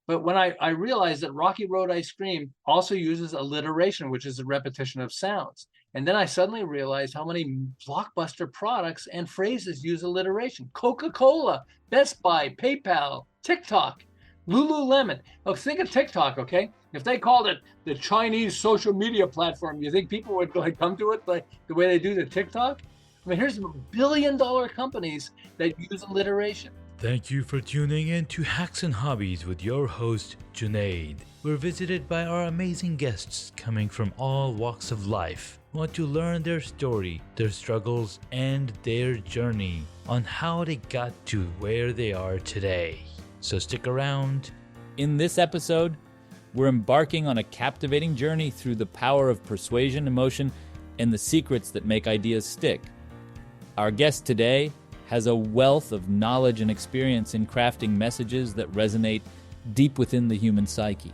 But when I realized that Rocky Road ice cream also uses alliteration, which is a repetition of sounds. And then I suddenly realized how many blockbuster products and phrases use alliteration. Coca-Cola, Best Buy, PayPal, TikTok, Lululemon. Oh, think of TikTok, okay? If they called it the Chinese social media platform, you think people would like come to it like the way they do the TikTok? I mean, here's billion-dollar companies that use alliteration. Thank you for tuning in to Hacks and Hobbies with your host, Junaid. We're visited by our amazing guests coming from all walks of life. We want to learn their story, their struggles, and their journey on how they got to where they are today. So stick around. In this episode, we're embarking on a captivating journey through the power of persuasion, emotion, and the secrets that make ideas stick. Our guest today has a wealth of knowledge and experience in crafting messages that resonate deep within the human psyche.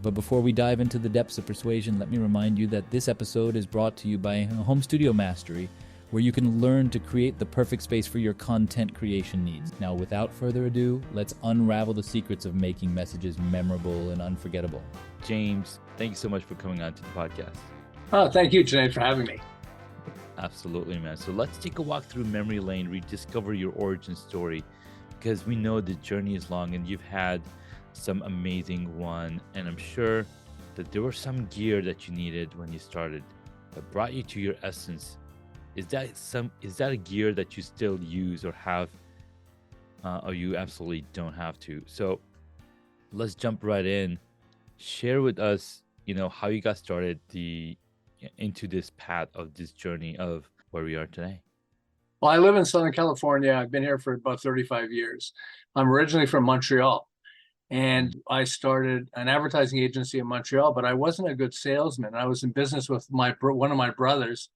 But before we dive into the depths of persuasion, let me remind you that this episode is brought to you by Home Studio Mastery, where you can learn to create the perfect space for your content creation needs. Now, without further ado, let's unravel the secrets of making messages memorable and unforgettable. James, thank you so much for coming on to the podcast. Oh, thank you, Junaid, for having me. Absolutely, man. So let's take a walk through memory lane, rediscover your origin story, because we know the journey is long and you've had some amazing one. And I'm sure that there was some gear that you needed when you started that brought you to your essence. Is that a gear that you still use or have, or you absolutely don't have to? So let's jump right in. Share with us, how you got started into this path of this journey of where we are today. Well, I live in Southern California. I've been here for about 35 years. I'm originally from Montreal, and I started an advertising agency in Montreal, but I wasn't a good salesman. I was in business with one of my brothers,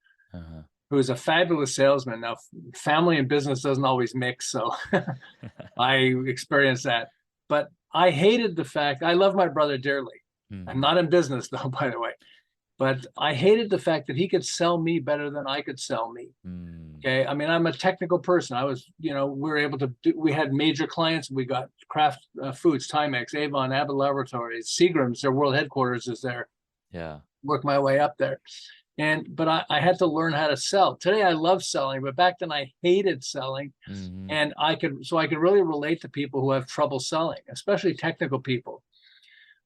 who is a fabulous salesman. Now, family and business doesn't always mix, so I experienced that. But I hated the fact, I love my brother dearly. I'm not in business, though, by the way. But I hated the fact that he could sell me better than I could sell me. Okay. I mean, I'm a technical person. I was, we were able to we had major clients. We got Kraft Foods, Timex, Avon, Abbott Laboratories, Seagram's, their world headquarters is there. Yeah. Worked my way up there. But I had to learn how to sell. Today, I love selling, but back then I hated selling. And I could really relate to people who have trouble selling, especially technical people.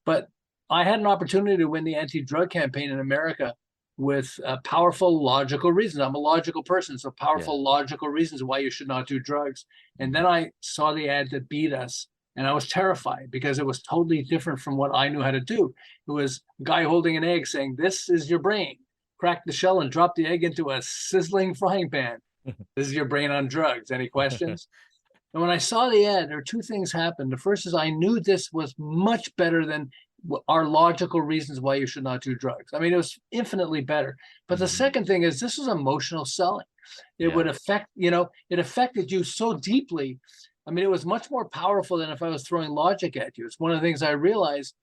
But I had an opportunity to win the anti-drug campaign in America with powerful, logical reasons. I'm a logical person, so powerful, logical reasons why you should not do drugs. And then I saw the ad that beat us, and I was terrified because it was totally different from what I knew how to do. It was a guy holding an egg saying, "This is your brain. Crack the shell and drop the egg into a sizzling frying pan. This is your brain on drugs. Any questions?" And when I saw the ad, there were two things happened. The first is I knew this was much better than our logical reasons why you should not do drugs. I mean, it was infinitely better. But the second thing is this was emotional selling. It would affect, it affected you so deeply. I mean, it was much more powerful than if I was throwing logic at you. It's one of the things I realized,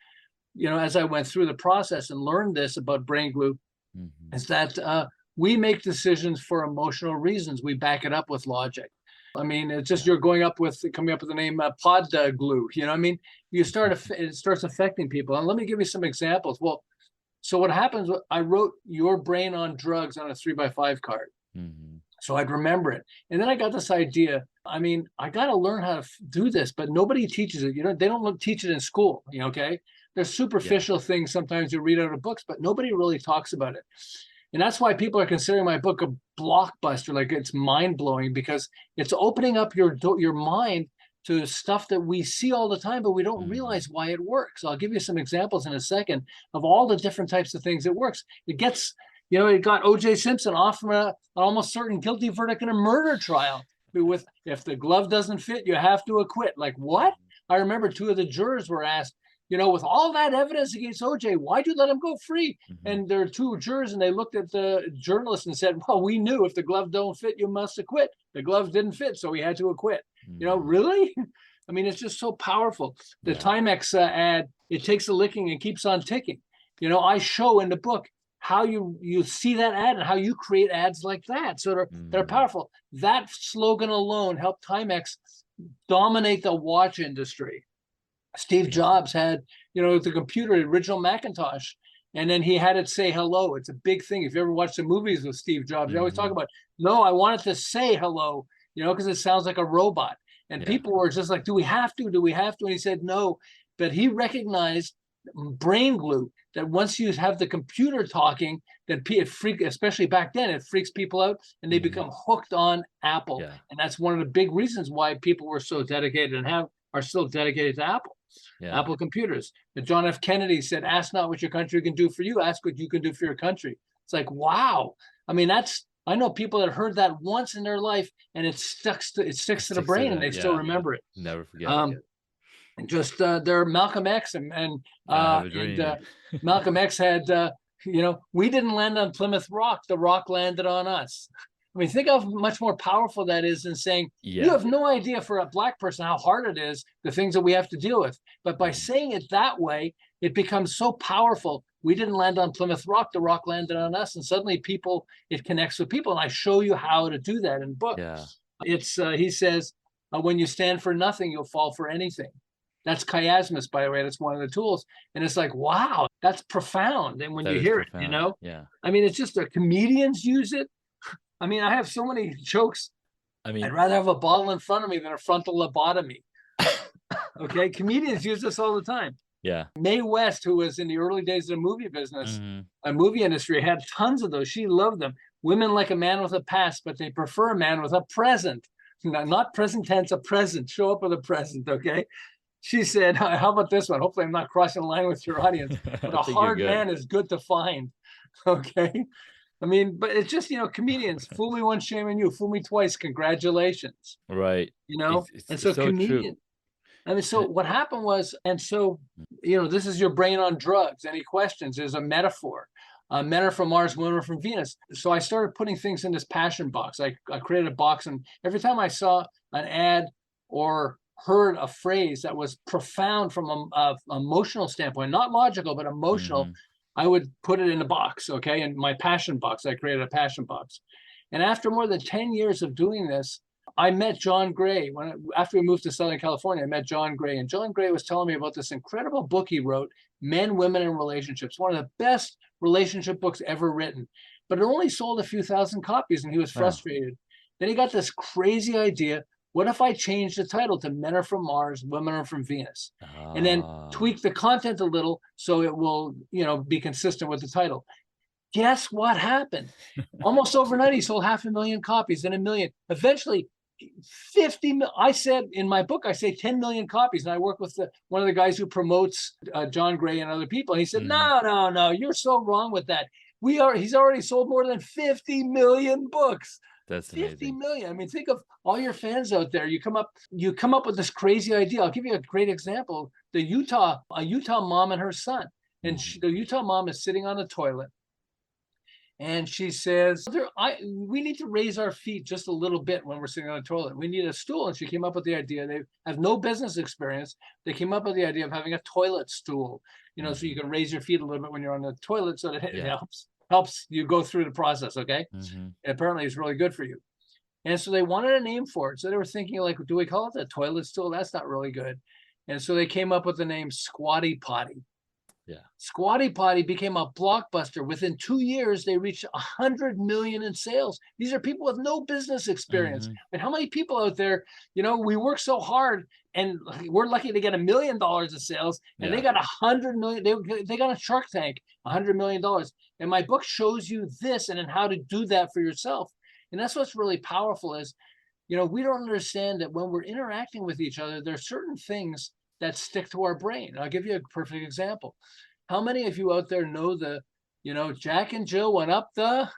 as I went through the process and learned this about brain glue, is that we make decisions for emotional reasons. We back it up with logic. I mean, it's just you're coming up with the name pod glue. I mean, it starts affecting people. And let me give you some examples. Well, so what happens? I wrote "your brain on drugs" on a 3x5 card, so I'd remember it. And then I got this idea. I mean, I got to learn how to do this, but nobody teaches it. They don't teach it in school. Okay, there's superficial things sometimes you read out of books, but nobody really talks about it. And that's why people are considering my book a blockbuster. Like, it's mind-blowing because it's opening up your mind to stuff that we see all the time, but we don't realize why it works. I'll give you some examples in a second of all the different types of things it works. It gets, it got O.J. Simpson off from an almost certain guilty verdict in a murder trial with, if the glove doesn't fit, you have to acquit. Like, what? I remember two of the jurors were asked, with all that evidence against OJ, why'd you let him go free? And there are two jurors, and they looked at the journalist and said, well, we knew if the glove don't fit, you must acquit. The glove didn't fit, so we had to acquit. Really? I mean, it's just so powerful. The Timex ad, it takes a licking and keeps on ticking. I show in the book how you see that ad and how you create ads like that. So they're powerful. That slogan alone helped Timex dominate the watch industry. Steve Jobs had, the computer, the original Macintosh, and then he had it say hello. It's a big thing. If you ever watch the movies with Steve Jobs, they always talk about, no, I want it to say hello, because it sounds like a robot. And people were just like, do we have to? Do we have to? And he said, no. But he recognized brain glue, that once you have the computer talking, that especially back then, it freaks people out and they become hooked on Apple. Yeah. And that's one of the big reasons why people were so dedicated and are still dedicated to Apple. Yeah. Apple computers. But John F. Kennedy said, ask not what your country can do for you, ask what you can do for your country. It's like, wow. I mean, I know people that heard that once in their life and it sticks to the brain and they still remember it. Never forget it. And just they're Malcolm X and Malcolm X had, we didn't land on Plymouth Rock, the rock landed on us. I mean, think how much more powerful that is than saying, you have no idea for a Black person how hard it is, the things that we have to deal with. But by saying it that way, it becomes so powerful. We didn't land on Plymouth Rock, the rock landed on us. And suddenly it connects with people. And I show you how to do that in the book. Yeah. It's, he says, when you stand for nothing, you'll fall for anything. That's chiasmus, by the way. That's one of the tools. And it's like, wow, that's profound. And when you hear it, I mean, it's just comedians use it. I mean, I have so many jokes. I mean, I'd rather have a bottle in front of me than a frontal lobotomy. Okay. Comedians use this all the time. Yeah. Mae West, who was in the early days of the movie business, a movie industry, had tons of those. She loved them. Women like a man with a past, but they prefer a man with a present. Not present tense, a present. Show up with a present. Okay. She said, how about this one? Hopefully I'm not crossing the line with your audience, but a hard man is good to find. Okay. I mean, but it's just, comedians, fool me once, shame on you, fool me twice, congratulations. Right. And so comedians. I mean, so what happened was, and so, this is your brain on drugs. Any questions? There's a metaphor. Men are from Mars, women are from Venus. So I started putting things in this passion box. I created a box, and every time I saw an ad or heard a phrase that was profound from a emotional standpoint, not logical, but emotional, I would put it in a box, okay? In my passion box, I created a passion box. And after more than 10 years of doing this, I met John Gray. After we moved to Southern California, I met John Gray. And John Gray was telling me about this incredible book he wrote, Men, Women, and Relationships, one of the best relationship books ever written. But it only sold a few thousand copies, and he was frustrated. Then he got this crazy idea. What if I change the title to Men Are From Mars, Women Are From Venus? And then tweak the content a little so it will, be consistent with the title. Guess what happened? Almost overnight, he sold 500,000 copies, then 1 million. Eventually, 50 million. I said in my book, I say 10 million copies. And I work with one of the guys who promotes John Gray and other people. And he said, no, you're so wrong with that. He's already sold more than 50 million books. That's amazing. 50 million. I mean, think of all your fans out there. You come up with this crazy idea. I'll give you a great example. A Utah mom and her son. And the Utah mom is sitting on the toilet. And she says, we need to raise our feet just a little bit when we're sitting on the toilet. We need a stool. And she came up with the idea. They have no business experience. They came up with the idea of having a toilet stool, so you can raise your feet a little bit when you're on the toilet so that it helps you go through the process, okay? Apparently it's really good for you. And so they wanted a name for it. So they were thinking, like, do we call it the toilet stool? That's not really good. And so they came up with the name Squatty Potty. Yeah. Squatty Potty became a blockbuster. Within 2 years, they reached 100 million in sales. These are people with no business experience. And how many people out there, we work so hard and we're lucky to get $1 million of sales, and they got 100 million. They got a Shark Tank, $100 million. And my book shows you this and then how to do that for yourself. And that's what's really powerful is, we don't understand that when we're interacting with each other, there are certain things that stick to our brain. I'll give you a perfect example. How many of you out there know Jack and Jill went up the,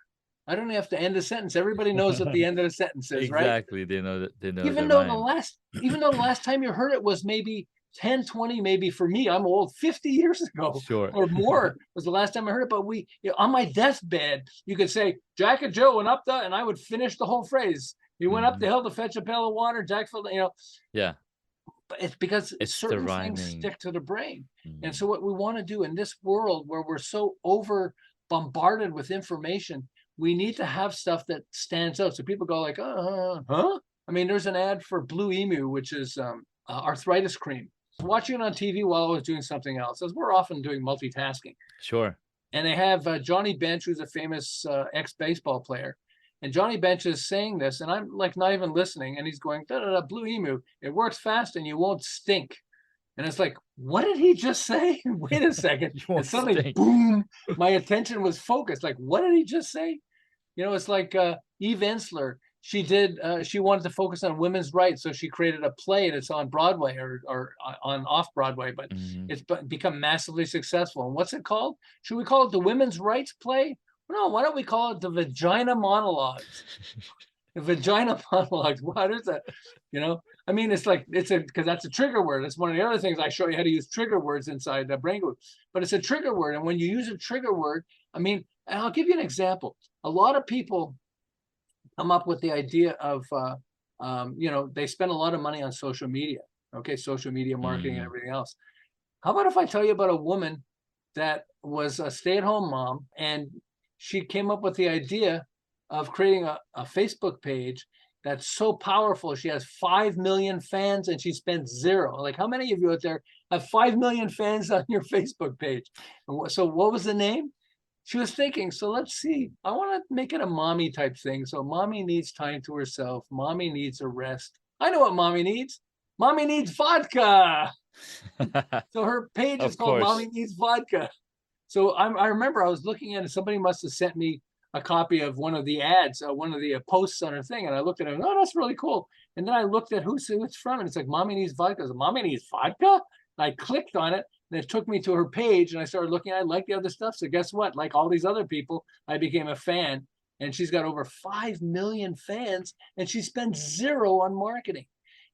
I don't have to end the sentence. Everybody knows what the end of the sentence is, right? Exactly. They know that. They know. Even though the last time you heard it was maybe 10, 20, maybe for me, I'm old, 50 years ago or more was the last time I heard it. But on my deathbed, you could say, Jack and Jill went up the, and I would finish the whole phrase. He went up the hill to fetch a pail of water. Jack filled, Yeah. But it's because certain things stick to the brain. And so what we want to do in this world where we're so over bombarded with information, we need to have stuff that stands out. So people go like, huh? I mean, there's an ad for Blue Emu, which is arthritis cream. was watching it on TV while I was doing something else, as we're often doing multitasking. Sure. And they have Johnny Bench, who's a famous ex-baseball player. And Johnny Bench is saying this, and I'm like not even listening. And he's going, da, da, da, Blue Emu, it works fast and you won't stink. And it's like, what did he just say? Wait a second. You won't And suddenly, stink. boom, my attention was focused. Like, what did he just say? You know, it's like Eve Ensler. She wanted to focus on women's rights. So she created a play that's on Broadway or on off Broadway, but it's become massively successful. And what's it called? Should we call it the women's rights play? No, why don't we call it the vagina monologues? The vagina monologues. What is that? You know, I mean, because that's a trigger word. It's one of the other things I show you how to use trigger words inside the Brain Group. But it's a trigger word. And when you use a trigger word, I mean, and I'll give you an example. A lot of people come up with the idea of, they spend a lot of money on social media. Okay, social media marketing and everything else. How about if I tell you about a woman that was a stay-at-home mom, and she came up with the idea of creating a Facebook page that's so powerful. She has 5 million fans and she spent zero. Like, how many of you out there have 5 million fans on your Facebook page? So what was the name? She was thinking, so let's see, I want to make it a mommy type thing. So mommy needs time to herself. Mommy needs a rest. I know what mommy needs. Mommy needs vodka. So her page is called Mommy Needs Vodka. So I remember I was looking at it. Somebody must have sent me a copy of one of the ads, one of the posts on her thing. And I looked at it and, oh, that's really cool. And then I looked at who it's from. And it's like, Mommy Needs Vodka. I said, Mommy Needs Vodka? And I clicked on it. And it took me to her page. And I started looking. I liked the other stuff. So guess what? Like all these other people, I became a fan. And she's got over 5 million fans. And she spends zero on marketing.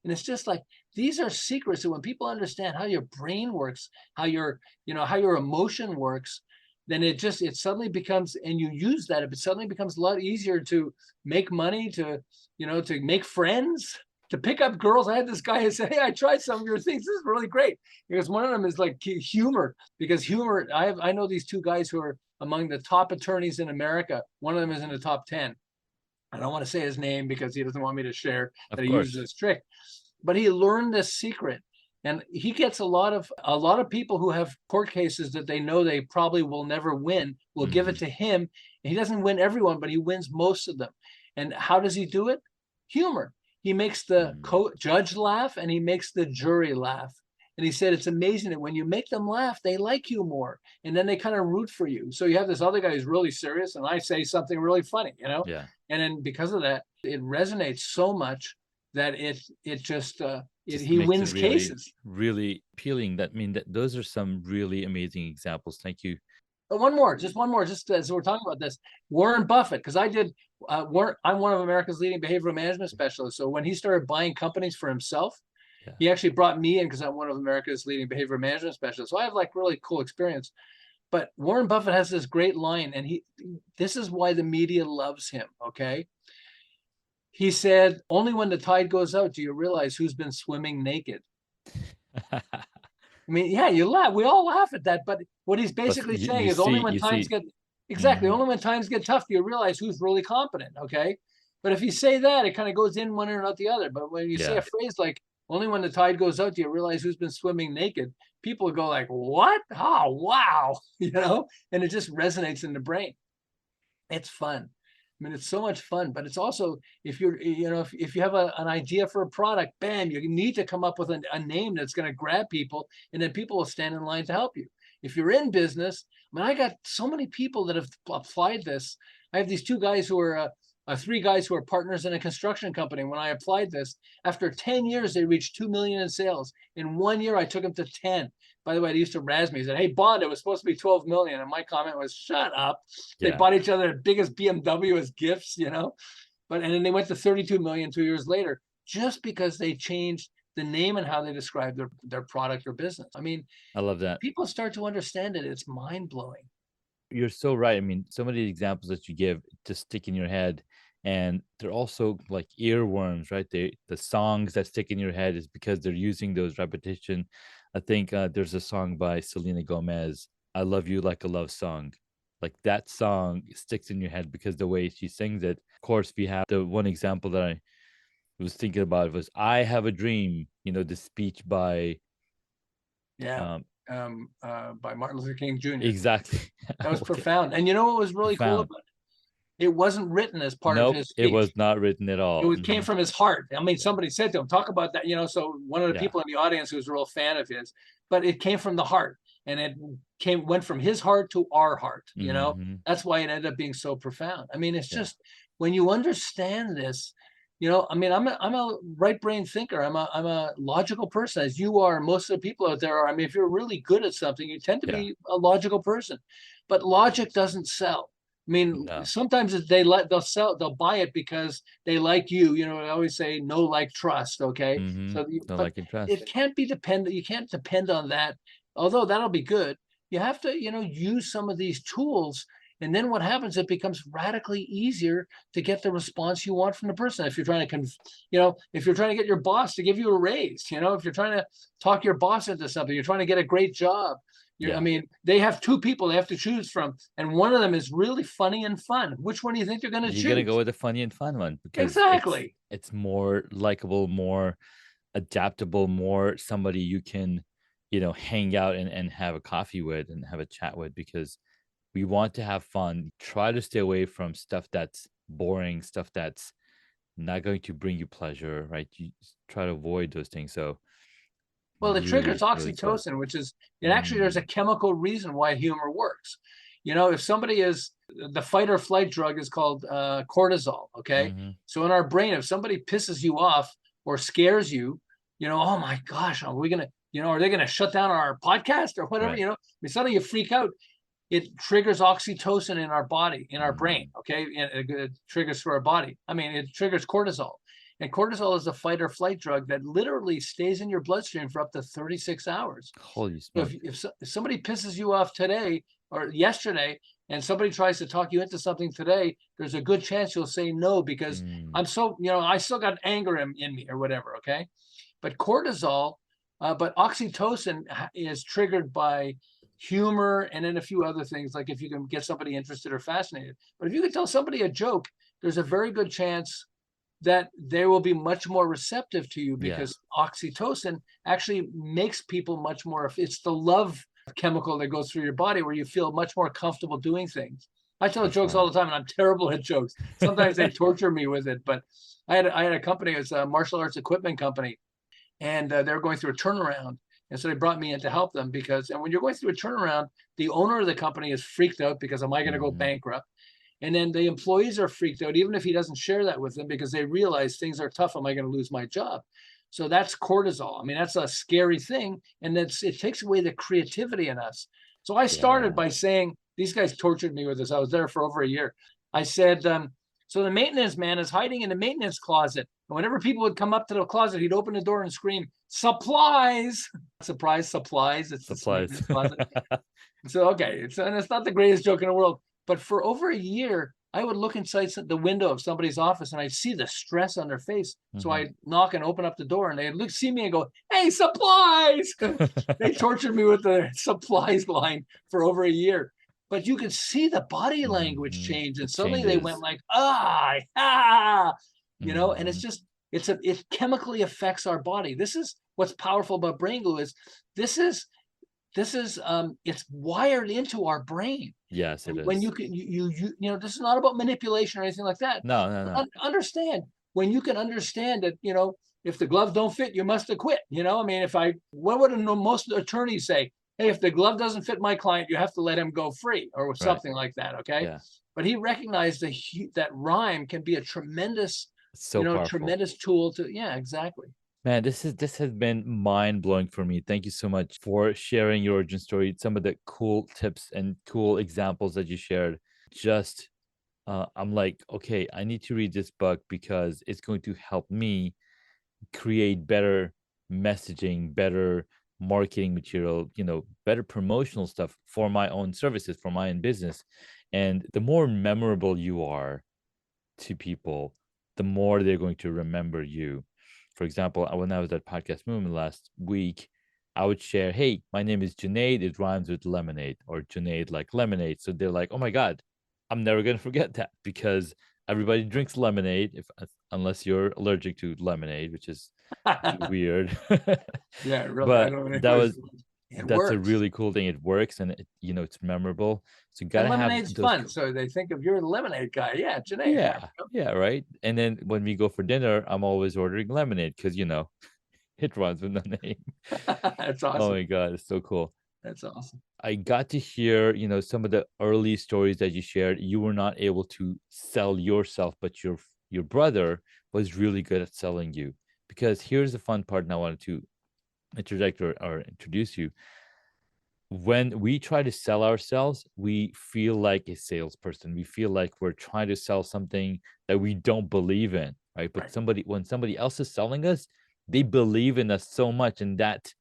And it's just like, these are secrets. So when people understand how your brain works, how your emotion works, then it suddenly becomes, and you use that, it suddenly becomes a lot easier to make money, to make friends, to pick up girls. I had this guy who said, hey, I tried some of your things. This is really great. Because one of them is like humor, because humor, I know these two guys who are among the top attorneys in America. One of them is in the top 10. I don't want to say his name because he doesn't want me to share that he uses this trick, but he learned this secret, and he gets a lot of people who have court cases that they know they probably will never win, will give it to him. And he doesn't win everyone, but he wins most of them. And how does he do it? Humor. He makes the judge laugh and he makes the jury laugh. And he said, it's amazing that when you make them laugh, they like you more. And then they kind of root for you. So you have this other guy who's really serious, and I say something really funny, Yeah. And then because of that, it resonates so much that he wins cases. Really appealing. Those are some really amazing examples. Thank you. But just one more, just as we're talking about this, Warren Buffett, because I'm one of America's leading behavioral management specialists. So when he started buying companies for himself, he actually brought me in because I'm one of America's leading behavioral management specialists. So I have like really cool experience. But Warren Buffett has this great line, and this is why the media loves him, okay? He said, only when the tide goes out do you realize who's been swimming naked. I mean, yeah, you laugh. We all laugh at that. But what he's basically saying is only when times get tough do you realize who's really competent, okay? But if you say that, it kind of goes in one ear and out the other. But when you say a phrase like, only when the tide goes out do you realize who's been swimming naked, people go like, what? Oh, wow. And it just resonates in the brain. It's fun. I mean, it's so much fun, but it's also, if you have an idea for a product, bam, you need to come up with a name that's going to grab people, and then people will stand in line to help you. If you're in business, I mean, I got so many people that have applied this. I have these three guys who are partners in a construction company. When I applied this, after 10 years, they reached 2 million in sales. In 1 year, I took them to 10. By the way, they used to razz me. He said, hey, Bond, it was supposed to be 12 million. And my comment was, shut up. They bought each other the biggest BMW as gifts, and then they went to 32 million 2 years later, just because they changed the name and how they describe their product or business. I mean, I love that. People start to understand it. It's mind blowing. You're so right. I mean, some of the examples that you give just stick in your head, and they're also like earworms, right? The songs that stick in your head is because they're using those repetition. I think there's a song by Selena Gomez, I Love You Like a Love Song. Like that song sticks in your head because the way she sings it. Of course, we have the one example that I was thinking about was I Have a Dream, the speech by Yeah. By Martin Luther King Jr. Exactly. That was Okay. profound. And you know what was really cool Profound. about it? It wasn't written as part of Nope, his it speech. was not written at all. It came from his heart. I mean, somebody said to him, talk about that, so one of the Yeah. people in the audience who was a real fan of his, but it came from the heart, and it went from his heart to our heart. That's why it ended up being so profound. I mean, it's just when you understand this, I mean, I'm a right brain thinker. I'm a logical person, as you are. Most of the people out there are. I mean, if you're really good at something, you tend to be a logical person, but logic doesn't sell. I mean, sometimes they'll buy it because they like you. I always say no, like, trust. Okay. So, No, but like and trust. it can't be dependent. You can't depend on that. Although that'll be good. You have to, use some of these tools. And then what happens? It becomes radically easier to get the response you want from the person. If you're trying to, if you're trying to get your boss to give you a raise, if you're trying to talk your boss into something, you're trying to get a great job. I mean, they have two people they have to choose from, and one of them is really funny and fun. Which one do you think they're going to choose? You're gonna go with the funny and fun one because exactly. It's more likable, more adaptable, more somebody you can, hang out and have a coffee with and have a chat with, because we want to have fun. Try to stay away from stuff that's boring, stuff that's not going to bring you pleasure, right? You try to avoid those things. So well, it triggers really oxytocin, which is actually there's a chemical reason why humor works. If somebody is, the fight or flight drug is called cortisol. Okay. So in our brain, if somebody pisses you off or scares you, oh my gosh, are we going to, are they going to shut down our podcast or whatever? Right. I mean, suddenly you freak out. It triggers oxytocin in our body, in our brain. Okay. And it triggers through our body. I mean, it triggers cortisol. And cortisol is a fight or flight drug that literally stays in your bloodstream for up to 36 hours. Holy So smokes. if somebody pisses you off today or yesterday, and somebody tries to talk you into something today, there's a good chance you'll say no because I'm so, I still got anger in me or whatever. Okay. But cortisol, but oxytocin is triggered by humor and then a few other things, like if you can get somebody interested or fascinated. But if you can tell somebody a joke, there's a very good chance that they will be much more receptive to you because oxytocin actually makes people much more. It's the love chemical that goes through your body where you feel much more comfortable doing things. I tell jokes all the time, and I'm terrible at jokes. Sometimes they torture me with it. But I had a company, it's a martial arts equipment company, and they're going through a turnaround. And so they brought me in to help them and when you're going through a turnaround, the owner of the company is freaked out because am I going to go bankrupt? And then the employees are freaked out, even if he doesn't share that with them, because they realize things are tough. Am I going to lose my job? So that's cortisol. I mean, that's a scary thing. And it takes away the creativity in us. So I started by saying, these guys tortured me with this. I was there for over a year. I said, so the maintenance man is hiding in the maintenance closet. And whenever people would come up to the closet, he'd open the door and scream, supplies. Surprise, supplies. It's supplies. So, okay. And it's not the greatest joke in the world. But for over a year, I would look inside the window of somebody's office and I'd see the stress on their face. So I'd knock and open up the door and they'd see me and go, hey, supplies. They tortured me with the supplies line for over a year. But you could see the body language change. And suddenly they went like, and it's just, it chemically affects our body. This is what's powerful about brain glue is it's wired into our brain. Yes, it is. When you can, this is not about manipulation or anything like that. No. Understand when you can understand that, if the glove don't fit, you must have quit. I mean, what would most attorneys say? Hey, if the glove doesn't fit my client, you have to let him go free or something like that. Okay. Yeah. But he recognized that rhyme can be a tremendous, powerful. Tremendous tool to, exactly. Man, this has been mind-blowing for me. Thank you so much for sharing your origin story, some of the cool tips and cool examples that you shared. Just, I'm like, okay, I need to read this book because it's going to help me create better messaging, better marketing material, better promotional stuff for my own services, for my own business. And the more memorable you are to people, the more they're going to remember you. For example, when I was at Podcast Movement last week, I would share, hey, my name is Junaid. It rhymes with lemonade, or Junaid like lemonade. So they're like, oh my God, I'm never going to forget that because everybody drinks lemonade unless you're allergic to lemonade, which is weird. Yeah, really. But It That's a works. really cool thing. It works, and it's memorable. So you gotta And have lemonade's those. fun. So they think of you're the lemonade guy. Yeah, Janae. Yeah, yeah, right. And then when we go for dinner, I'm always ordering lemonade because it runs with the name. That's Oh awesome. my God, it's so cool. That's awesome. I got to hear, some of the early stories that you shared. You were not able to sell yourself, but your brother was really good at selling you. Because here's the fun part, and I wanted to interject or introduce you. When we try to sell ourselves, we feel like a salesperson. We feel like we're trying to sell something that we don't believe in, right? But Right. when somebody else is selling us, they believe in us so much, and that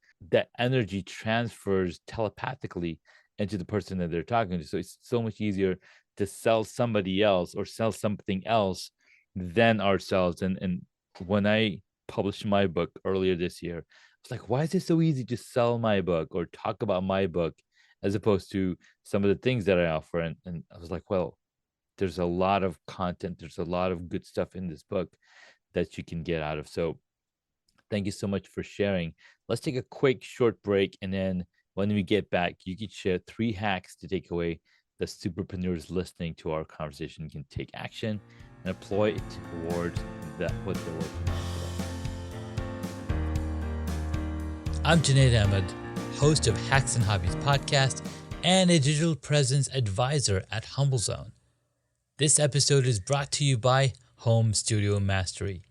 energy transfers telepathically into the person that they're talking to. So it's so much easier to sell somebody else or sell something else than ourselves. And when I published my book earlier this year, it's like, why is it so easy to sell my book or talk about my book as opposed to some of the things that I offer? And I was like, well, there's a lot of content. There's a lot of good stuff in this book that you can get out of. So thank you so much for sharing. Let's take a quick short break. And then when we get back, you can share 3 hacks to take away the superpreneurs listening to our conversation can take action and apply it towards what they're working on today. I'm Junaid Ahmed, host of Hacks and Hobbies podcast and a digital presence advisor at HumbleZone. This episode is brought to you by Home Studio Mastery.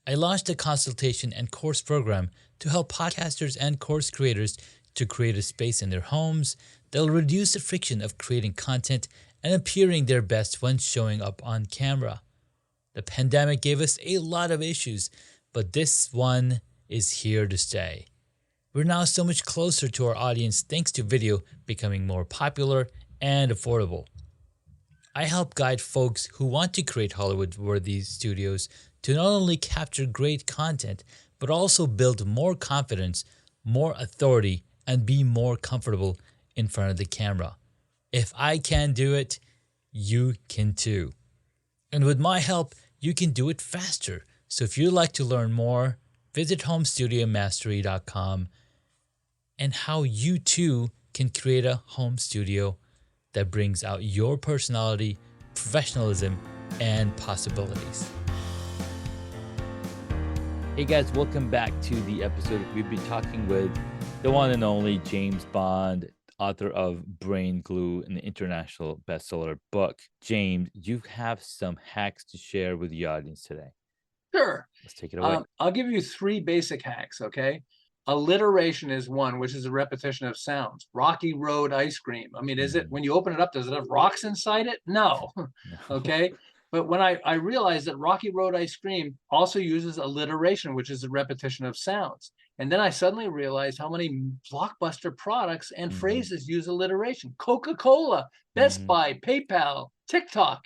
I launched a consultation and course program to help podcasters and course creators to create a space in their homes that will reduce the friction of creating content and appearing their best when showing up on camera. The pandemic gave us a lot of issues, but this one is here to stay. We're now so much closer to our audience thanks to video becoming more popular and affordable. I help guide folks who want to create Hollywood-worthy studios to not only capture great content, but also build more confidence, more authority, and be more comfortable in front of the camera. If I can do it, you can too. And with my help, you can do it faster. So if you'd like to learn more, visit homestudiomastery.com and how you too can create a home studio that brings out your personality, professionalism, and possibilities. Hey guys, welcome back to the episode. We've been talking with the one and only James Bond, author of Brain Glue, an international bestseller book. James, you have some hacks to share with the audience today. Sure. Let's take it away. I'll give you 3 basic hacks, okay? Alliteration is one, which is a repetition of sounds. Rocky Road ice cream. I mean, is it, when you open it up, does it have rocks inside it? No. Okay. But when I realized that Rocky Road ice cream also uses alliteration, which is a repetition of sounds. And then I suddenly realized how many blockbuster products and phrases use alliteration. Coca-Cola, Best Buy, PayPal, TikTok,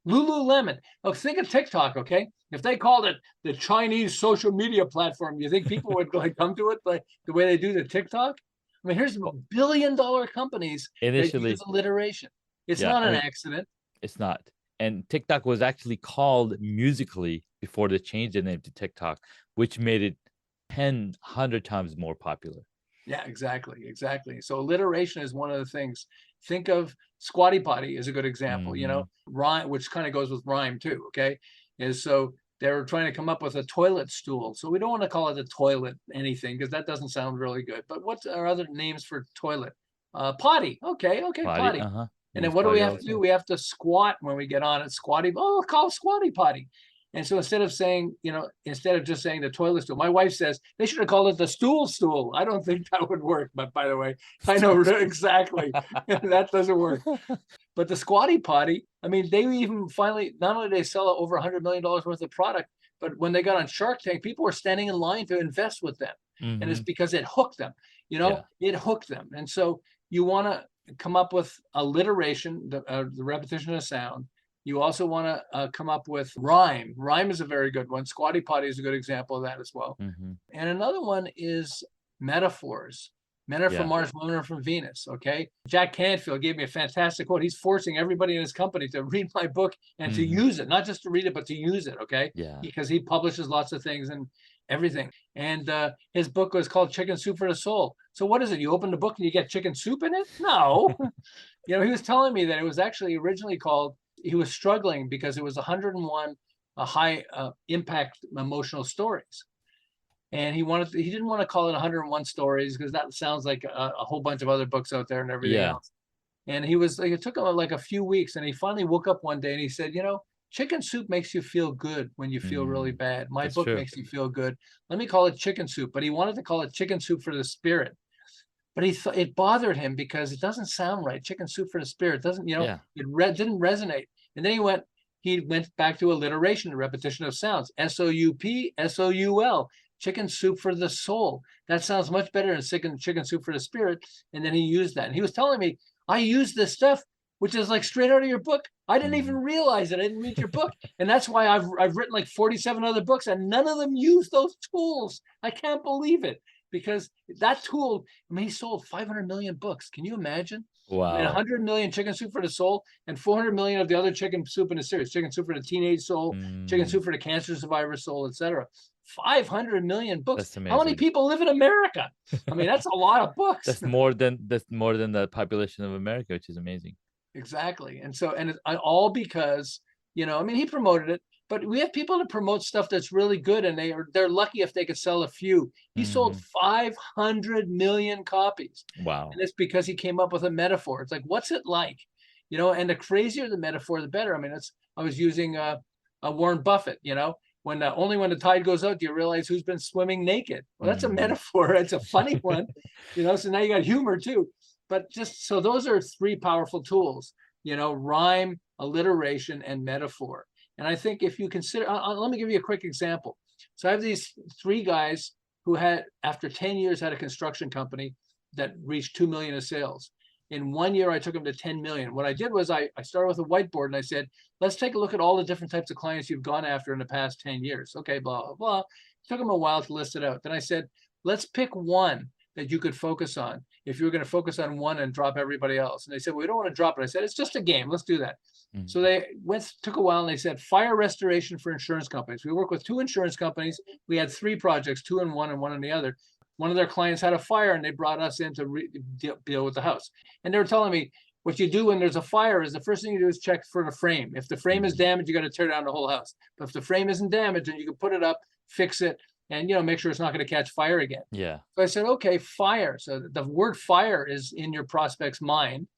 Lululemon. Oh, think of TikTok, okay? If they called it the Chinese social media platform, you think people would come to it like the way they do the TikTok? I mean, here's billion-dollar companies Initially, that use alliteration. It's yeah, not an accident. It's not. And TikTok was actually called Musically before they changed the name to TikTok, which made it 100 times more popular. Yeah, exactly. So alliteration is one of the things. Think of Squatty Potty as a good example, rhyme, which kind of goes with rhyme too, okay? So they were trying to come up with a toilet stool. So we don't want to call it a toilet anything because that doesn't sound really good. But what are other names for toilet? Potty. Okay, potty. And then what do we have to do? We have to squat when we get on it. Squatty. Oh, call it Squatty Potty. And so instead of saying, instead of just saying the toilet stool, my wife says they should have called it the stool. I don't think that would work. But by the way, I know exactly that doesn't work. But the Squatty Potty, I mean, they even finally, not only did they sell over $100 million worth of product, but when they got on Shark Tank, people were standing in line to invest with them. And it's because it hooked them, it hooked them. And so you want to come up with alliteration, the repetition of sound. You also want to come up with rhyme. Rhyme is a very good one. Squatty Potty is a good example of that as well. And another one is metaphors. Men are from Mars, women are from Venus, okay? Jack Canfield gave me a fantastic quote. He's forcing everybody in his company to read my book and to use it, not just to read it, but to use it, okay? Yeah. Because he publishes lots of things. everything. And his book was called Chicken Soup for the Soul. So what is it? You open the book and you get chicken soup in it? No. He was telling me that it was actually originally called, he was struggling because it was 101 high impact emotional stories. And he didn't want to call it 101 stories because that sounds like a whole bunch of other books out there and everything else. And it took him like a few weeks, and he finally woke up one day and he said, chicken soup makes you feel good when you feel really bad. My book makes you feel good. Let me call it chicken soup. But he wanted to call it Chicken Soup for the Spirit. But it bothered him because it doesn't sound right. Chicken soup for the spirit doesn't, it didn't resonate. And then he went back to alliteration, repetition of sounds. S-O-U-P, S-O-U-L, chicken soup for the soul. That sounds much better than chicken soup for the spirit. And then he used that. And he was telling me, I use this stuff, which is like straight out of your book. I didn't even realize it. I didn't read your book. And that's why I've written like 47 other books, and none of them use those tools. I can't believe it. Because that tool, he sold 500 million books. Can you imagine? Wow. 100 million Chicken Soup for the Soul and 400 million of the other chicken soup in the series. Chicken Soup for the Teenage Soul, Chicken Soup for the Cancer Survivor Soul, etc. 500 million books. That's amazing. How many people live in America? That's a lot of books. That's more than the population of America, which is amazing. Exactly. And it's all because, he promoted it. But we have people to promote stuff that's really good, and they're lucky if they could sell a few. He sold 500 million copies. Wow. And it's because he came up with a metaphor. It's like, what's it like? And the crazier the metaphor, the better. I was using a Warren Buffett, only when the tide goes out do you realize who's been swimming naked. Well, that's a metaphor. It's a funny one, so now you got humor too. But so those are three powerful tools, rhyme, alliteration, and metaphor. And I think if you consider, let me give you a quick example. So I have these three guys who after 10 years, had a construction company that reached 2 million of sales. In 1 year, I took them to 10 million. What I did was I started with a whiteboard and I said, let's take a look at all the different types of clients you've gone after in the past 10 years. Okay, blah, blah, blah. It took them a while to list it out. Then I said, let's pick one that you could focus on if you were going to focus on one and drop everybody else. And they said, well, we don't want to drop it. I said, it's just a game. Let's do that. So they took a while and they said, fire restoration for insurance companies. We work with 2 insurance companies. We had 3 projects, 2 in one and 1 in the other. One of their clients had a fire and they brought us in to deal with the house. And they were telling me, what you do when there's a fire is the first thing you do is check for the frame. If the frame is damaged, you got to tear down the whole house. But if the frame isn't damaged, then you can put it up, fix it, and make sure it's not going to catch fire again. Yeah. So I said, okay, fire. So the word fire is in your prospect's mind,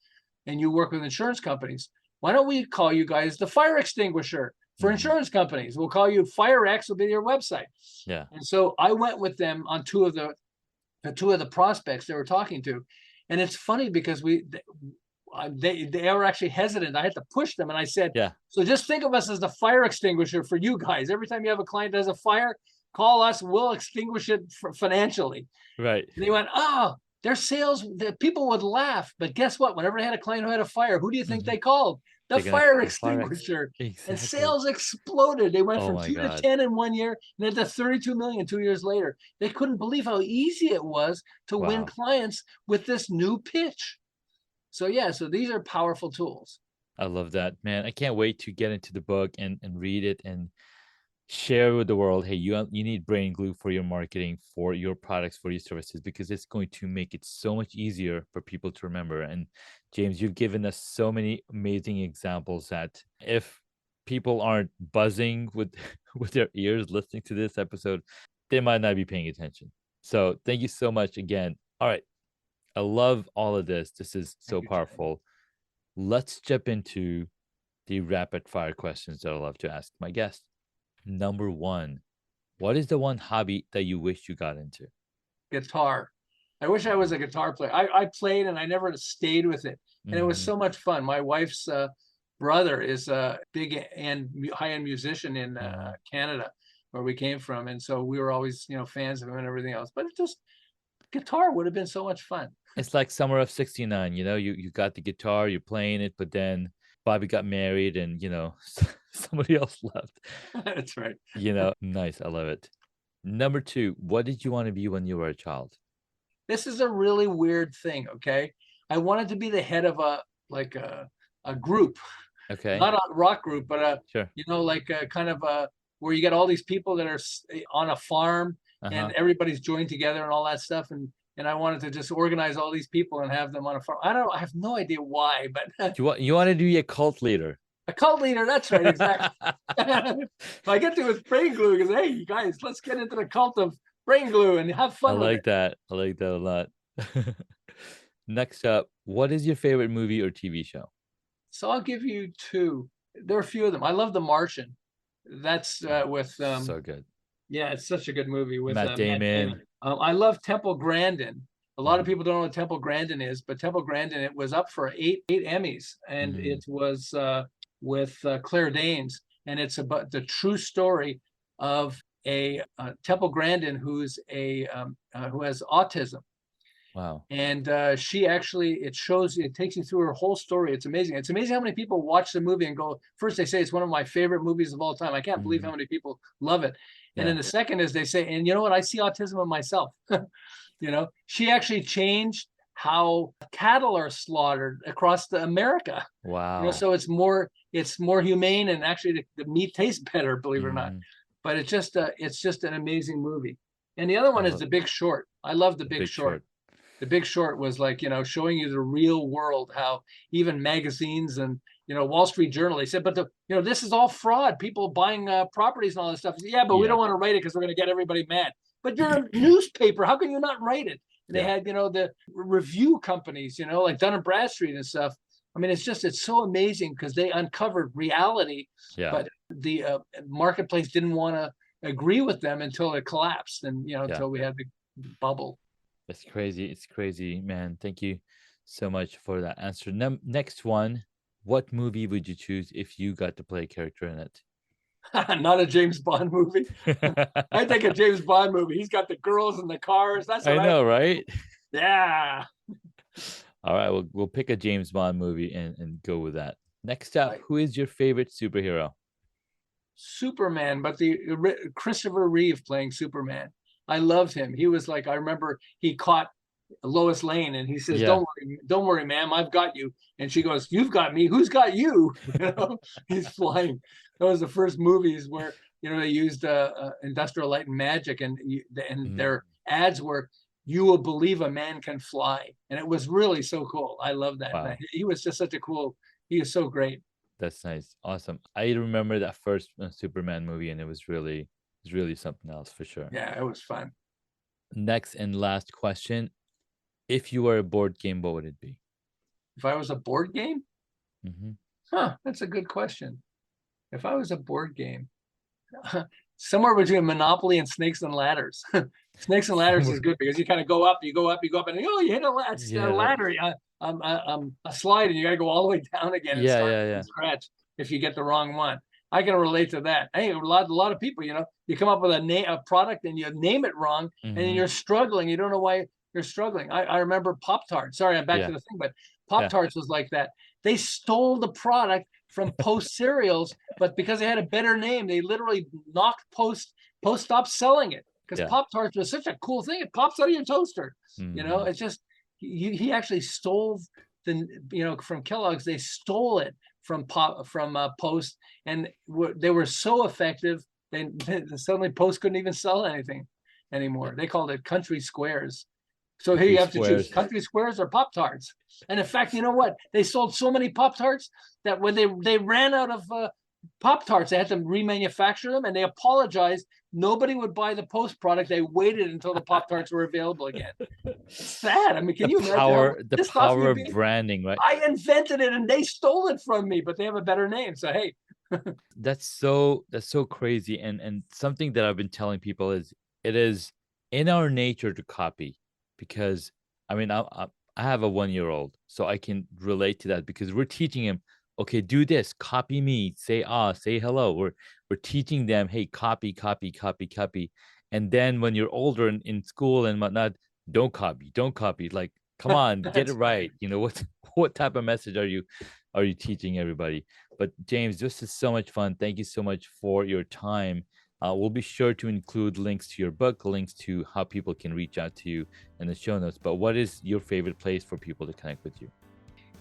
and you work with insurance companies. Why don't we call you guys the fire extinguisher for insurance companies? We'll call you FireX, will be your website. Yeah. And so I went with them on 2 of the prospects they were talking to. And it's funny because they were actually hesitant. I had to push them. And I said, so just think of us as the fire extinguisher for you guys. Every time you have a client that has a fire, call us, we'll extinguish it financially. Right. And they went, their sales, the people would laugh. But guess what? Whenever they had a client who had a fire, who do you think they called? The fire extinguisher. Exactly. And sales exploded. They went from 2 to 10 in 1 year and then to 32 million 2 years later. They couldn't believe how easy it was to win clients with this new pitch. So so these are powerful tools. I love that, man. I can't wait to get into the book and read it and share with the world, hey, you need brain glue for your marketing, for your products, for your services, because it's going to make it so much easier for people to remember. And James, you've given us so many amazing examples that if people aren't buzzing with their ears listening to this episode, they might not be paying attention. So thank you so much again. All right. I love all of this. This is so powerful. Let's jump into the rapid fire questions that I love to ask my guests. Number 1, what is the one hobby that you wish you got into? Guitar. I wish I was a guitar player. I played and I never stayed with it. And it was so much fun. My wife's brother is a big and high-end musician in Canada, where we came from. And so we were always, fans of him and everything else. But guitar would have been so much fun. It's like summer of '69, you got the guitar, you're playing it, but then Bobby got married and, somebody else left. That's right. Nice. I love it. Number 2, what did you want to be when you were a child? This is a really weird thing. Okay. I wanted to be the head of a group. Okay. Not a rock group, but sure. like a kind of where you get all these people that are on a farm and Uh-huh. everybody's joined together and all that stuff. And I wanted to just organize all these people and have them on a farm. I have no idea why, but You want to be a cult leader? a cult leader. That's right, exactly. I get to with brain glue because, hey, you guys, let's get into the cult of brain glue and have I fun with like it. that. I like that a lot. Next up, what is your favorite movie or TV show? So I'll give you two. There are a few of them. I love The Martian. That's with So good. yeah, it's such a good movie with Matt Matt Damon. Damon. I love Temple Grandin. A lot of Mhm. people don't know what Temple Grandin is, but Temple Grandin, it was up for eight Emmys, and Mhm. it was with Claire Danes, and it's about the true story of a Temple Grandin who's who has autism. Wow. And she actually, it takes you through her whole story. It's amazing. It's amazing how many people watch the movie and go, first they say it's one of my favorite movies of all time. I can't believe Mhm. how many people love it. And then Yeah. the second is they say, and you know what? I see autism in myself. She actually changed how cattle are slaughtered across America. Wow. So it's more humane, and actually the meat tastes better, believe it or not. Mhm. But it's just an amazing movie. And the other one is The Big Short. I love The Big Short. The Big Short was like, showing you the real world, how even magazines and, Wall Street Journal, they said, but this is all fraud. People buying properties and all that stuff. Yeah, but we don't want to write it because we're going to get everybody mad. But you're a newspaper. How can you not write it? And they had, the review companies, like Dun and Bradstreet and stuff. I mean, it's so amazing because they uncovered reality, Yeah. but the marketplace didn't want to agree with them until it collapsed, and until we had the bubble. It's crazy. It's crazy, man. Thank you so much for that answer. Next one, what movie would you choose if you got to play a character in it? Not a James Bond movie. I think a James Bond movie. He's got the girls and the cars. That's what I know, right? Yeah. All right, we'll pick a James Bond movie and go with that. Next up, who is your favorite superhero? Superman, but the Christopher Reeve playing Superman. I loved him. He was like, I remember he caught Lois Lane and he says, don't worry, ma'am, I've got you. And she goes, you've got me. Who's got you? He's flying. That was the first movies where, they used Industrial Light and Magic, and their ads were, you will believe a man can fly. And it was really so cool. I love that. Wow. He was just he was so great. That's nice. Awesome. I remember that first Superman movie, and it was really something else for sure. Yeah, it was fun. Next and last question. If you were a board game, what would it be? If I was a board game? Mm-hmm. That's a good question. If I was a board game, somewhere between Monopoly and Snakes and Ladders. Snakes and Ladders is good because you kind of go up, and you hit a ladder, a slide, and you got to go all the way down again and start from scratch if you get the wrong one. I can relate to that. Hey, a lot of people, you come up with a product and you name it wrong, and then you're struggling. You don't know why you're struggling. I remember Pop-Tarts. Sorry, I'm back to the thing, but Pop-Tarts was like that. They stole the product from Post cereals, but because they had a better name, they literally knocked Post stopped selling it because Pop-Tarts was such a cool thing. It pops out of your toaster. It's just he actually stole from Kellogg's. They stole it from Post, and they were so effective. They suddenly Post couldn't even sell anything anymore. They called it Country Squares. So here you have to choose Country Squares or Pop-Tarts. And in fact, you know what? They sold so many Pop-Tarts that when they ran out of Pop-Tarts, they had to remanufacture them, and they apologized. Nobody would buy the Post product. They waited until the Pop-Tarts were available again. It's sad. I mean, can you imagine? The power of branding, right? I invented it and they stole it from me, but they have a better name. So hey. That's so crazy. And something that I've been telling people is it is in our nature to copy, because I mean I have a 1-year-old, so I can relate to that, because we're teaching him, okay, do this, copy me, say say hello. We're teaching them, hey, copy. And then when you're older in school and whatnot, don't copy. Like, come on, get it right. What type of message are you teaching everybody? But James, this is so much fun. Thank you so much for your time. We'll be sure to include links to your book, links to how people can reach out to you in the show notes. But what is your favorite place for people to connect with you?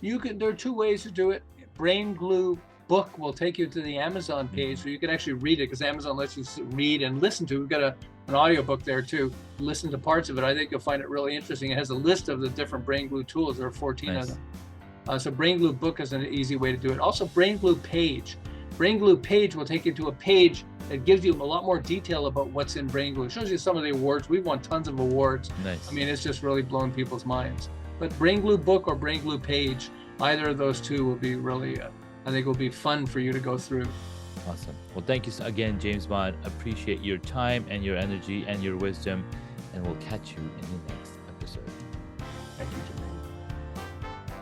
There are two ways to do it. Brain Glue book will take you to the Amazon page where you can actually read it, because Amazon lets you read and listen to. We've got an audiobook there too. Listen to parts of it. I think you'll find it really interesting. It has a list of the different Brain Glue tools. There are 14 of them. So Brain Glue book is an easy way to do it. Also, Brain Glue page. Brain Glue page will take you to a page that gives you a lot more detail about what's in Brain Glue. It shows you some of the awards. We've won tons of awards. Nice. I mean, it's just really blown people's minds. But Brain Glue book or Brain Glue page, either of those two will be really, I think will be fun for you to go through. Awesome. Well, thank you again, James Bond. Appreciate your time and your energy and your wisdom, and we'll catch you in the next episode. Thank you, Jimmy.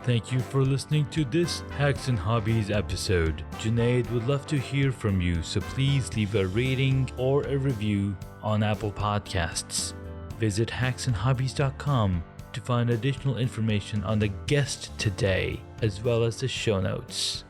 Thank you for listening to this Hacks and Hobbies episode. Junaid would love to hear from you, so please leave a rating or a review on Apple Podcasts. Visit hacksandhobbies.com to find additional information on the guest today, as well as the show notes.